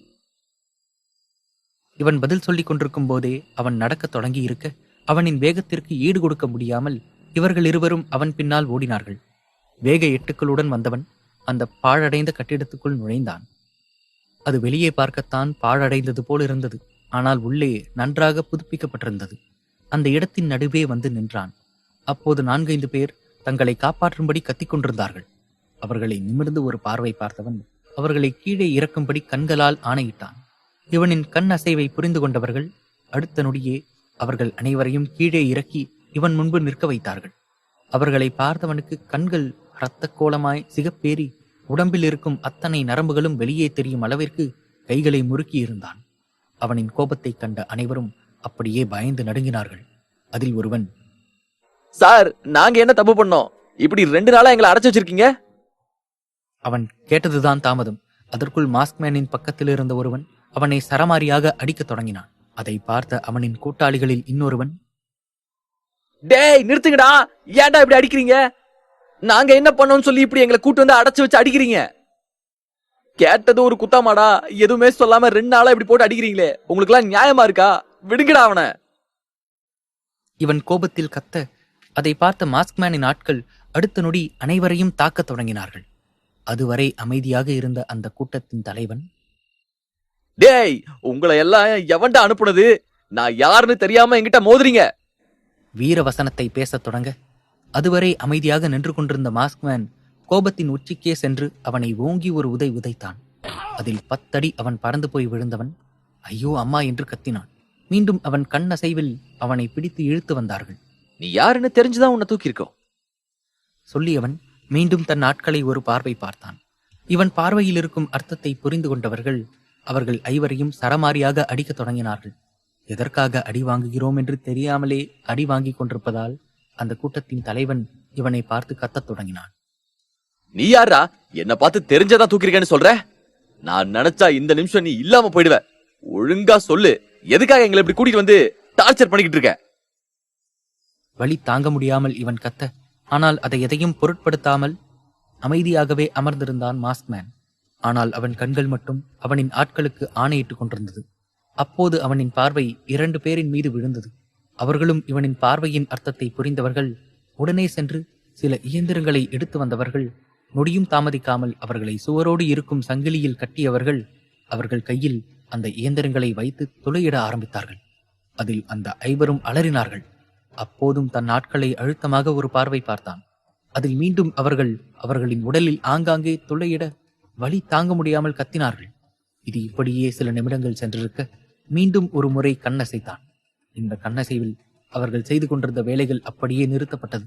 இவன் பதில் சொல்லிக் கொண்டிருக்கும் போதே அவன் நடக்கத் தொடங்கி இருக்க அவனின் வேகத்திற்கு ஈடு கொடுக்க முடியாமல் இவர்கள் இருவரும் அவன் பின்னால் ஓடினார்கள். வேக எட்டுக்களுடன் வந்தவன் அந்த பாழடைந்த கட்டிடத்துக்குள் நுழைந்தான். அது வெளியே பார்க்கத்தான் பாழடைந்தது போல் இருந்தது. ஆனால் உள்ளே நன்றாக புதுப்பிக்கப்பட்டிருந்தது. அந்த இடத்தின் நடுவே வந்து நின்றான். அப்போது 4-5 பேர் தங்களை காப்பாற்றும்படி கத்திக்கொண்டிருந்தார்கள். அவர்களை நிமிர்ந்து ஒரு பார்வை பார்த்தவன் அவர்களை கீழே இறக்கும்படி கண்களால் ஆணையிட்டான். இவனின் கண் அசைவை புரிந்து கொண்டவர்கள் அடுத்த நொடியே அவர்கள் அனைவரையும் கீழே இறக்கி இவன் முன்பு நிற்க வைத்தார்கள். அவர்களை பார்த்தவனுக்கு கண்கள் இரத்த கோலமாய் சிகப்பேறி உடம்பில் இருக்கும் அத்தனை நரம்புகளும் வெளியே தெரியும் அளவிற்கு கைகளை முறுக்கி இருந்தான். அவனின் கோபத்தைக் கண்ட அனைவரும் அப்படியே பயந்து நடுங்கினார்கள். அதில் ஒருவன், சார், நாங்க என்ன தப்பு பண்ணோம்? இப்படி 2 நாளா எங்களை அடைச்சு வச்சிருக்கீங்க. அவன் கேட்டதுதான் தாமதம். அதற்குள் மாஸ்க்மேனின் பக்கத்தில் இருந்த ஒருவன் அவனை சரமாரியாக அடிக்கத் தொடங்கினான். அதை பார்த்த அவனின் கூட்டாளிகளில் இன்னொருவன், டேய் நிறுத்துங்கடா, ஏன்டா இப்படி அடிக்கிறீங்க? நாங்க என்ன பண்ணோம்னு சொல்லி இப்படி எங்களை கூட்டு வந்து அடைச்சு வச்சு அடிக்கிறீங்க? கேட்டது ஒரு குத்தமாடா? எதுவுமே சொல்லாம 2 நாளா இப்படி போட்டு அடிக்கிறீங்களே, உங்களுக்கு எல்லாம் நியாயமா இருக்கா? விடுங்கடா அவனை. இவன் கோபத்தில் கத்த, அதை பார்த்த மாஸ்க்மேனின் ஆட்கள் அடுத்த நொடி அனைவரையும் தாக்கத் தொடங்கினார்கள். அதுவரை அமைதியாக இருந்த அந்த கூட்டத்தின் தலைவன், டேய், உங்களை எல்லாம் எவன்டா அனுப்புனது? நான் யாருன்னு தெரியாம என்கிட்ட மோதுறீங்க. வீரவசனத்தை பேசத் தொடங்க, அதுவரை அமைதியாக நின்று கொண்டிருந்த மாஸ்க்மேன் கோபத்தின் உச்சிக்கே சென்று அவனை ஓங்கி ஒரு உதை உதைத்தான். அதில் 10 அடி அவன் பறந்து போய் விழுந்தவன் ஐயோ அம்மா என்று கத்தினான். மீண்டும் அவன் கண் அசைவில் அவனை பிடித்து இழுத்து வந்தார்கள். நீ யாருன்னு தெரிஞ்சுதான் உன்னை தூக்கியிருக்கோம் சொல்லியவன் மீண்டும் தன் ஆட்களை ஒரு பார்வை பார்த்தான். இவன் பார்வையில் இருக்கும் அர்த்தத்தை புரிந்து கொண்டவர்கள் அவர்கள் ஐவரையும் சரமாரியாக அடிக்கத் தொடங்கினார்கள். எதற்காக அடி வாங்குகிறோம் என்று தெரியாமலே அடி வாங்கிக் கொண்டிருப்பதால் அந்த கூட்டத்தின் தலைவன் இவனை பார்த்து கத்தத் தொடங்கினான். நீ யாரா? என்ன பார்த்து தெரிஞ்சதா தூக்கிருக்கேன்னு சொல்ற? நான் நினைச்சா இந்த நிமிஷம் நீ இல்லாம போயிடுவ. ஒழுங்கா சொல்லு, எதுக்காக எங்களை இப்படி கூட்டிட்டு வந்து டார்ச்சர் பண்ணிக்கிட்டு இருக்க? வலி தாங்க முடியாமல் இவன் கத்த, ஆனால் அதை எதையும் பொருட்படுத்தாமல் அமைதியாகவே அமர்ந்திருந்தான் மாஸ்க்மேன். ஆனால் அவன் கண்கள் மட்டும் அவனின் ஆட்களுக்கு ஆணையிட்டுக் கொண்டிருந்தது. அப்போது அவனின் பார்வை 2 பேரின் மீது விழுந்தது. அவர்களும் இவனின் பார்வையின் அர்த்தத்தை புரிந்தவர்கள். உடனே சென்று சில இயந்திரங்களை எடுத்து வந்தவர்கள். நொடியும் தாமதிக்காமல் அவர்களை சுவரோடு இருக்கும் சங்கிலியில் கட்டியவர்கள் அவர்கள் கையில் அந்த இயந்திரங்களை வைத்து துளையிட ஆரம்பித்தார்கள். அதில் அந்த ஐவரும் அலறினார்கள். அப்போதும் தன் ஆட்களை அழுத்தமாக ஒரு பார்வை பார்த்தான். அதில் மீண்டும் அவர்களின் உடலில் ஆங்காங்கே துளையிட வலி தாங்க முடியாமல் கத்தினார்கள். இது இப்படியே சில நிமிடங்கள் சென்றிருக்க மீண்டும் ஒரு முறை கண்ணசைத்தான். இந்த கண்ணசைவில் அவர்கள் செய்து கொண்டிருந்த வேலைகள் அப்படியே நிறுத்தப்பட்டது.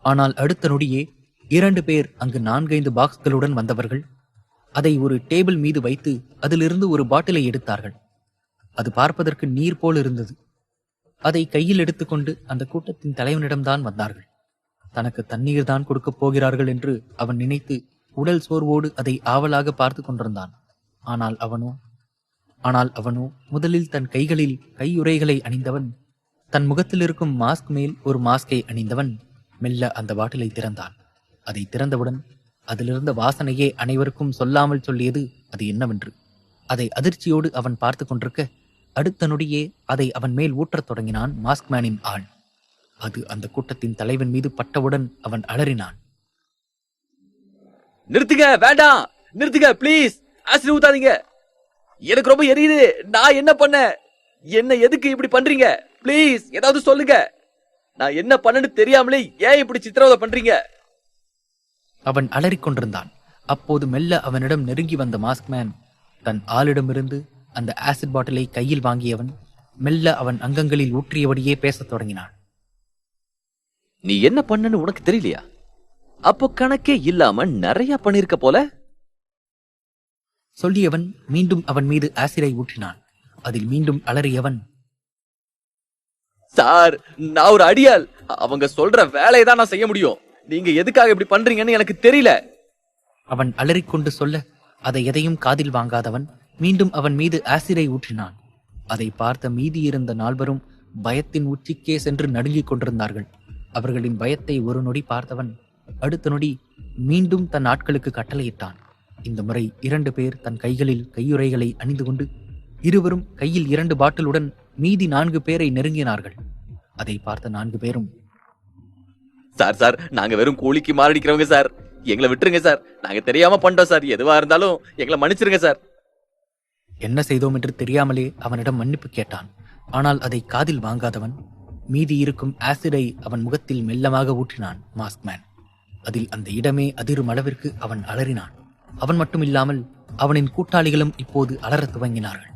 ஆனால் அடுத்த நொடியே 2 பேர் அங்கு 4-5 பாக்ஸ்களுடன் வந்தவர்கள் அதை ஒரு டேபிள் மீது வைத்து அதிலிருந்து ஒரு பாட்டிலை எடுத்தார்கள். அது பார்ப்பதற்கு நீர் போல் இருந்தது. அதை கையில் எடுத்துக்கொண்டு அந்த கூட்டத்தின் தலைவனிடம்தான் வந்தார்கள். தனக்கு தண்ணீர் தான் கொடுக்கப் போகிறார்கள் என்று அவன் நினைத்து உடல் சோர்வோடு அதை ஆவலாக பார்த்து கொண்டிருந்தான். ஆனால் அவனோ முதலில் தன் கைகளில் கையுறைகளை அணிந்தவன், தன் முகத்தில் இருக்கும் மாஸ்க் மேல் ஒரு மாஸ்கை அணிந்தவன் மெல்ல அந்த பாட்டிலை திறந்தான். அதை திறந்தவுடன் அதிலிருந்த வாசனையே அனைவருக்கும் சொல்லாமல் சொல்லியது அது என்னவென்று. அதை அதிர்ச்சியோடு அவன் பார்த்து கொண்டிருக்க அடுத்த நொடியே அதை அவன் மேல் ஊற்றத் தொடங்கினான் மாஸ்க்மேனின் ஆள். அது அந்த கூட்டத்தின் தலைவன் மீது பட்டவுடன் அவன் அலறினான். நிறுத்துங்க, வேண்டாம், நிறுத்துங்க ப்ளீஸ், ஆசிட் ஊத்தாதீங்க. எனக்கு ரொம்ப எரியுது. நான் என்ன பண்ண? என்ன எதுக்கு இப்படி பண்றீங்க? ப்ளீஸ் ஏதாவது சொல்லுங்க. நான் என்ன பண்ணன்னு தெரியாமலே ஏன் இப்படி சித்திரவதை பண்றீங்க? அவன் அலறிக்கொண்டிருந்தான். அப்போது மெல்ல அவனிடம் நெருங்கி வந்த மாஸ்க்மேன் தன் ஆளிடமிருந்து அந்த ஆசிட் பாட்டிலை கையில் வாங்கியவன் மெல்ல அவன் அங்கங்களில் ஊற்றியபடியே பேசத் தொடங்கினான். நீ என்ன பண்ணன்னு உனக்கு தெரியலையா? அப்போ கணக்கே இல்லாம நிறைய பண்ணிருக்க போல. சொல்லியவன் மீண்டும் அவன் மீது ஆசிடை ஊற்றினான். அதில் மீண்டும் அலறியவன், சார், நான் ஒரு அடியாள். அவங்க சொல்ற வேலையை தான் நான் செய்ய முடியும். நீங்க எதுக்காக இப்படி பண்றீங்கன்னு எனக்கு தெரியல. அவன் அலறிக்கொண்டு சொல்ல அதை எதையும் காதில் வாங்காதவன் மீண்டும் அவன் மீது ஆசிடை ஊற்றினான். அதை பார்த்த மீதி இருந்த 4 பயத்தின் உச்சிக்கே சென்று நடுங்கிக் கொண்டிருந்தார்கள். அவர்களின் பயத்தை ஒரு நொடி பார்த்தவன் அடுத்த நொடி மீண்டும் தன் ஆட்களுக்கு கட்டளையிட்டான். இந்த முறை 2 பேர் தன் கைகளில் கையுறைகளை அணிந்து கொண்டு இருவரும் கையில் 2 பாட்டிலுடன் மீதி 4 பேரை நெருங்கினார்கள். அதை பார்த்த 4 பேரும், சார், நாங்க வெறும் கூலிக்கு மாரடிக்கிறவங்க சார். எங்களை விட்டுருங்க சார். நாங்க தெரியாம பண்றோம் சார். எதுவா இருந்தாலும் எங்களை மன்னிச்சிருங்க சார். என்ன செய்தோம் என்று தெரியாமலே அவனிடம் மன்னிப்பு கேட்டான். ஆனால் அதை காதில் வாங்காதவன் மீதி இருக்கும் ஆசிடை அவன் முகத்தில் மெல்லமாக ஊற்றினான் மாஸ்க்மேன். அதில் அந்த இடமே அதிரும் அளவிற்கு அவன் அலறினான். அவன் மட்டுமில்லாமல் அவனின் கூட்டாளிகளும் இப்போது அலறத் துவங்கினார்கள்.